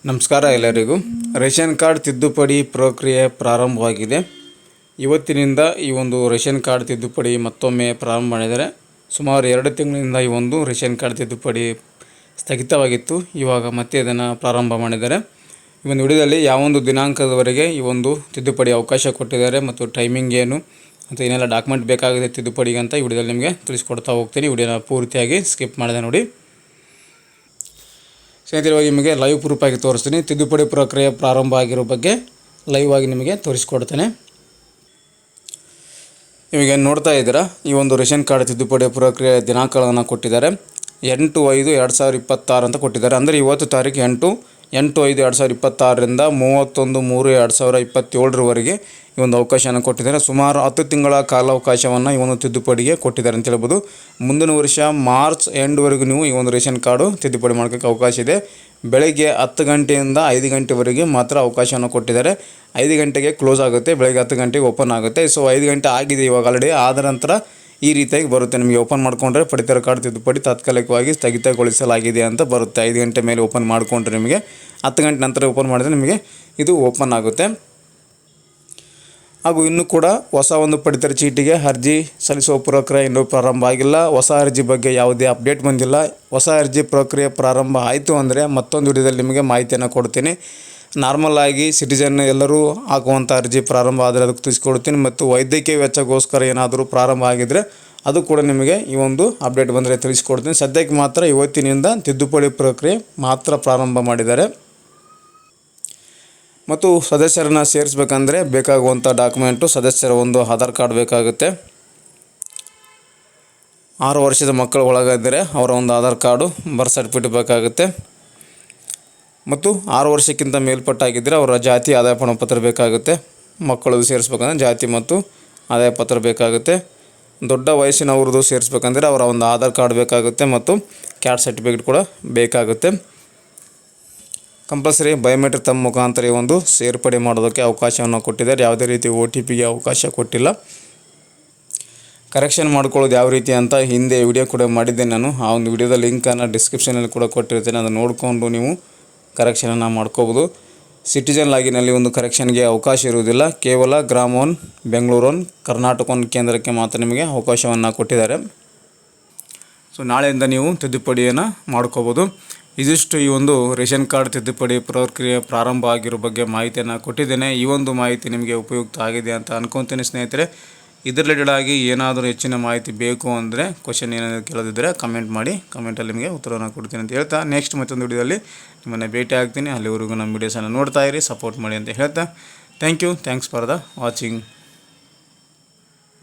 ನಮಸ್ಕಾರ ಎಲ್ಲರಿಗೂ. Ration card ತಿದ್ದುಪಡಿ ಪ್ರಕ್ರಿಯೆ ಪ್ರಾರಂಭವಾಗಿದೆ. ಇವತ್ತಿನಿಂದ ಈ ಒಂದು ರೇಷನ್ ಕಾರ್ಡ್ ತಿದ್ದುಪಡಿ ಮತ್ತೊಮ್ಮೆ ಪ್ರಾರಂಭ ಮಾಡಿದ್ದಾರೆ. ಸುಮಾರು 2 ತಿಂಗಳಿಂದ ಈ ಒಂದು ರೇಷನ್ ಕಾರ್ಡ್ ತಿದ್ದುಪಡಿ ಸ್ಥಗಿತವಾಗಿತ್ತು. ಇವಾಗ ಮತ್ತೆ ಇದನ್ನು ಪ್ರಾರಂಭ ಮಾಡಿದ್ದಾರೆ. ಈ ಒಂದು ವಿಡಿಯೋದಲ್ಲಿ ಯಾವೊಂದು ದಿನಾಂಕದವರೆಗೆ ಈ ಒಂದು ತಿದ್ದುಪಡಿ ಅವಕಾಶ ಕೊಟ್ಟಿದ್ದಾರೆ ಮತ್ತು ಟೈಮಿಂಗ್ ಏನು ಮತ್ತು ಏನೆಲ್ಲ ಡಾಕ್ಯುಮೆಂಟ್ ಬೇಕಾಗಿದೆ ತಿದ್ದುಪಡಿಗೆ ಅಂತ ಈ ವಿಡಿಯೋದಲ್ಲಿ ನಿಮಗೆ ತಿಳಿಸ್ಕೊಡ್ತಾ ಹೋಗ್ತೀನಿ. ವಿಡಿಯೋನ ಪೂರ್ತಿಯಾಗಿ ಸ್ಕಿಪ್ ಮಾಡಿದೆ ನೋಡಿ. ಸ್ನೇಹಿತರೆ, ನಿಮಗೆ ಲೈವ್ ಪ್ರೂಫ್ ಆಗಿ ತೋರಿಸ್ತೀನಿ. ತಿದ್ದುಪಡಿ ಪ್ರಕ್ರಿಯೆ ಪ್ರಾರಂಭ ಆಗಿರೋ ಬಗ್ಗೆ ಲೈವ್ ಆಗಿ ನಿಮಗೆ ತೋರಿಸ್ಕೊಡ್ತೇನೆ. ನಿಮಗೆ ನೋಡ್ತಾ ಇದ್ದೀರಾ, ಈ ಒಂದು ರೇಷನ್ ಕಾರ್ಡ್ ತಿದ್ದುಪಡಿ ಪ್ರಕ್ರಿಯೆ ದಿನಾಂಕಗಳನ್ನು ಕೊಟ್ಟಿದ್ದಾರೆ. 8/5/2026 ಅಂತ ಕೊಟ್ಟಿದ್ದಾರೆ. ಅಂದರೆ ಇವತ್ತು ತಾರೀಕು 8/5/2026ರಿಂದ 31/3/2027ರವರೆಗೆ ಈ ಒಂದು ಅವಕಾಶವನ್ನು ಕೊಟ್ಟಿದ್ದಾರೆ. ಸುಮಾರು 10 ತಿಂಗಳ ಕಾಲಾವಕಾಶವನ್ನು ಈ ಒಂದು ತಿದ್ದುಪಡಿಗೆ ಕೊಟ್ಟಿದ್ದಾರೆ ಅಂತ ಹೇಳ್ಬೋದು. ಮುಂದಿನ ವರ್ಷ ಮಾರ್ಚ್ ಎಂಡ್ವರೆಗೂ ನೀವು ಈ ಒಂದು ರೇಷನ್ ಕಾರ್ಡು ತಿದ್ದುಪಡಿ ಮಾಡೋಕ್ಕೆ ಅವಕಾಶ ಇದೆ. ಬೆಳಗ್ಗೆ 10 ಗಂಟೆಯಿಂದ 5 ಗಂಟೆವರೆಗೆ ಮಾತ್ರ ಅವಕಾಶವನ್ನು ಕೊಟ್ಟಿದ್ದಾರೆ. 5 ಗಂಟೆಗೆ ಕ್ಲೋಸ್ ಆಗುತ್ತೆ, ಬೆಳಗ್ಗೆ 10 ಗಂಟೆಗೆ ಓಪನ್ ಆಗುತ್ತೆ. ಸೊ 5 ಗಂಟೆ ಆಗಿದೆ ಇವಾಗ ಆಲ್ರೆಡಿ. ಆದ ನಂತರ ಈ ರೀತಿಯಾಗಿ ಬರುತ್ತೆ. ನಿಮಗೆ ಓಪನ್ ಮಾಡಿಕೊಂಡ್ರೆ ಪಡಿತರ ಕಾರ್ಡ್ ತಿದ್ದುಪಡಿ ತಾತ್ಕಾಲಿಕವಾಗಿ ಸ್ಥಗಿತಗೊಳಿಸಲಾಗಿದೆ ಅಂತ ಬರುತ್ತೆ. 5 ಗಂಟೆ ಮೇಲೆ ಓಪನ್ ಮಾಡಿಕೊಂಡ್ರೆ ನಿಮಗೆ 10 ಗಂಟೆ ನಂತರ ಓಪನ್ ಮಾಡಿದ್ರೆ ನಿಮಗೆ ಇದು ಓಪನ್ ಆಗುತ್ತೆ. ಹಾಗೂ ಇನ್ನೂ ಕೂಡ ಹೊಸ ಒಂದು ಪಡಿತರ ಚೀಟಿಗೆ ಅರ್ಜಿ ಸಲ್ಲಿಸುವ ಪ್ರಕ್ರಿಯೆ ಇನ್ನೂ ಪ್ರಾರಂಭ ಆಗಿಲ್ಲ. ಹೊಸ ಅರ್ಜಿ ಬಗ್ಗೆ ಯಾವುದೇ ಅಪ್ಡೇಟ್ ಬಂದಿಲ್ಲ. ಹೊಸ ಅರ್ಜಿ ಪ್ರಕ್ರಿಯೆ ಪ್ರಾರಂಭ ಆಯಿತು ಅಂದರೆ ಮತ್ತೊಂದು ವಿಡಿಯೋದಲ್ಲಿ ನಿಮಗೆ ಮಾಹಿತಿಯನ್ನು ಕೊಡ್ತೀನಿ. ನಾರ್ಮಲ್ ಆಗಿ ಸಿಟಿಜನ್ ಎಲ್ಲರೂ ಹಾಕುವಂಥ ಅರ್ಜಿ ಪ್ರಾರಂಭ ಆದರೆ ಅದಕ್ಕೆ ತಿಳಿಸ್ಕೊಡ್ತೀನಿ. ಮತ್ತು ವೈದ್ಯಕೀಯ ವೆಚ್ಚಗೋಸ್ಕರ ಏನಾದರೂ ಪ್ರಾರಂಭ ಆಗಿದ್ದರೆ ಅದು ಕೂಡ ನಿಮಗೆ ಈ ಒಂದು ಅಪ್ಡೇಟ್ ಬಂದರೆ ತಿಳಿಸ್ಕೊಡ್ತೀನಿ. ಸದ್ಯಕ್ಕೆ ಮಾತ್ರ ಇವತ್ತಿನಿಂದ ತಿದ್ದುಪಡಿ ಪ್ರಕ್ರಿಯೆ ಮಾತ್ರ ಪ್ರಾರಂಭ ಮಾಡಿದ್ದಾರೆ. ಮತ್ತು ಸದಸ್ಯರನ್ನು ಸೇರಿಸಬೇಕಂದ್ರೆ ಬೇಕಾಗುವಂಥ ಡಾಕ್ಯುಮೆಂಟು ಸದಸ್ಯರ ಒಂದು ಆಧಾರ್ ಕಾರ್ಡ್ ಬೇಕಾಗುತ್ತೆ. 6 ವರ್ಷದ ಮಕ್ಕಳು ಒಳಗಿದ್ದರೆ ಅವರ ಒಂದು ಆಧಾರ್ ಕಾರ್ಡು, ಬರ್ತ್ ಸರ್ಟಿಫಿಕೇಟ್ ಬೇಕಾಗುತ್ತೆ. ಮತ್ತು 6 ವರ್ಷಕ್ಕಿಂತ ಮೇಲ್ಪಟ್ಟಾಗಿದ್ದರೆ ಅವರ ಜಾತಿ ಆದಾಯ ಪ್ರಮಾಣಪತ್ರ ಬೇಕಾಗುತ್ತೆ. ಮಕ್ಕಳದು ಸೇರಿಸ್ಬೇಕಂದ್ರೆ ಜಾತಿ ಮತ್ತು ಆದಾಯ ಪತ್ರ ಬೇಕಾಗುತ್ತೆ. ದೊಡ್ಡ ವಯಸ್ಸಿನವ್ರದ್ದು ಸೇರಿಸ್ಬೇಕಂದ್ರೆ ಅವರ ಒಂದು ಆಧಾರ್ ಕಾರ್ಡ್ ಬೇಕಾಗುತ್ತೆ ಮತ್ತು ಕ್ಯಾಸ್ಟ್ ಸರ್ಟಿಫಿಕೇಟ್ ಕೂಡ ಬೇಕಾಗುತ್ತೆ. ಕಂಪಲ್ಸರಿ ಬಯೋಮೆಟ್ರಿಕ್ ತಮ್ಮ ಮುಖಾಂತರ ಈ ಒಂದು ಸೇರ್ಪಡೆ ಮಾಡೋದಕ್ಕೆ ಅವಕಾಶವನ್ನು ಕೊಟ್ಟಿದ್ದಾರೆ. ಯಾವುದೇ ರೀತಿ OTPಗೆ ಅವಕಾಶ ಕೊಟ್ಟಿಲ್ಲ. ಕರೆಕ್ಷನ್ ಮಾಡ್ಕೊಳ್ಳೋದು ಯಾವ ರೀತಿ ಅಂತ ಹಿಂದೆ ವಿಡಿಯೋ ಕೂಡ ಮಾಡಿದ್ದೆ ನಾನು. ಆ ಒಂದು ವಿಡಿಯೋದ ಲಿಂಕನ್ನು ಡಿಸ್ಕ್ರಿಪ್ಷನಲ್ಲಿ ಕೂಡ ಕೊಟ್ಟಿರ್ತೇನೆ. ಅದನ್ನು ನೋಡಿಕೊಂಡು ನೀವು ಕರೆಕ್ಷನನ್ನು ಮಾಡ್ಕೋಬೋದು. ಸಿಟಿಜನ್ ಲಾಗಿನಲ್ಲಿ ಒಂದು ಕರೆಕ್ಷನ್ಗೆ ಅವಕಾಶ ಇರುವುದಿಲ್ಲ. ಕೇವಲ ಗ್ರಾಮ 1, ಬೆಂಗಳೂರು 1, ಕರ್ನಾಟಕ 1 ಕೇಂದ್ರಕ್ಕೆ ಮಾತ್ರ ನಿಮಗೆ ಅವಕಾಶವನ್ನು ಕೊಟ್ಟಿದ್ದಾರೆ. ಸೊ ನಾಳೆಯಿಂದ ನೀವು ತಿದ್ದುಪಡಿಯನ್ನು ಮಾಡ್ಕೋಬೋದು. ಇದಿಷ್ಟು ಈ ಒಂದು ರೇಷನ್ ಕಾರ್ಡ್ ತಿದ್ದುಪಡಿ ಪ್ರಕ್ರಿಯೆ ಪ್ರಾರಂಭ ಆಗಿರೋ ಬಗ್ಗೆ ಮಾಹಿತಿಯನ್ನು ಕೊಟ್ಟಿದ್ದೇನೆ. ಈ ಒಂದು ಮಾಹಿತಿ ನಿಮಗೆ ಉಪಯುಕ್ತ ಆಗಿದೆ ಅಂತ ಅನ್ಕೊತೀನಿ ಸ್ನೇಹಿತರೆ. ಇದರ ರಿಲೇಟೆಡ್ ಆಗಿ ಏನಾದರೂ ಹೆಚ್ಚಿನ ಮಾಹಿತಿ ಬೇಕು ಅಂದರೆ ಕ್ವಶನ್ ಏನಾದರೂ ಕೇಳೋದಿದ್ದರೆ ಕಮೆಂಟ್ ಮಾಡಿ. ಕಮೆಂಟಲ್ಲಿ ನಿಮಗೆ ಉತ್ತರವನ್ನು ಕೊಡ್ತೀನಿ ಅಂತ ಹೇಳ್ತಾ ನೆಕ್ಸ್ಟ್ ಮತ್ತೊಂದು ವಿಡಿಯೋದಲ್ಲಿ ನಿಮ್ಮನ್ನು ಭೇಟಿ ಆಗ್ತೀನಿ. ಅಲ್ಲಿವರೆಗೂ ನಮ್ಮ ವೀಡಿಯೋಸನ್ನು ನೋಡ್ತಾ ಇರಿ, ಸಪೋರ್ಟ್ ಮಾಡಿ ಅಂತ ಹೇಳ್ತಾ ಥ್ಯಾಂಕ್ಸ್ ಫಾರ್ ದ ವಾಚಿಂಗ್.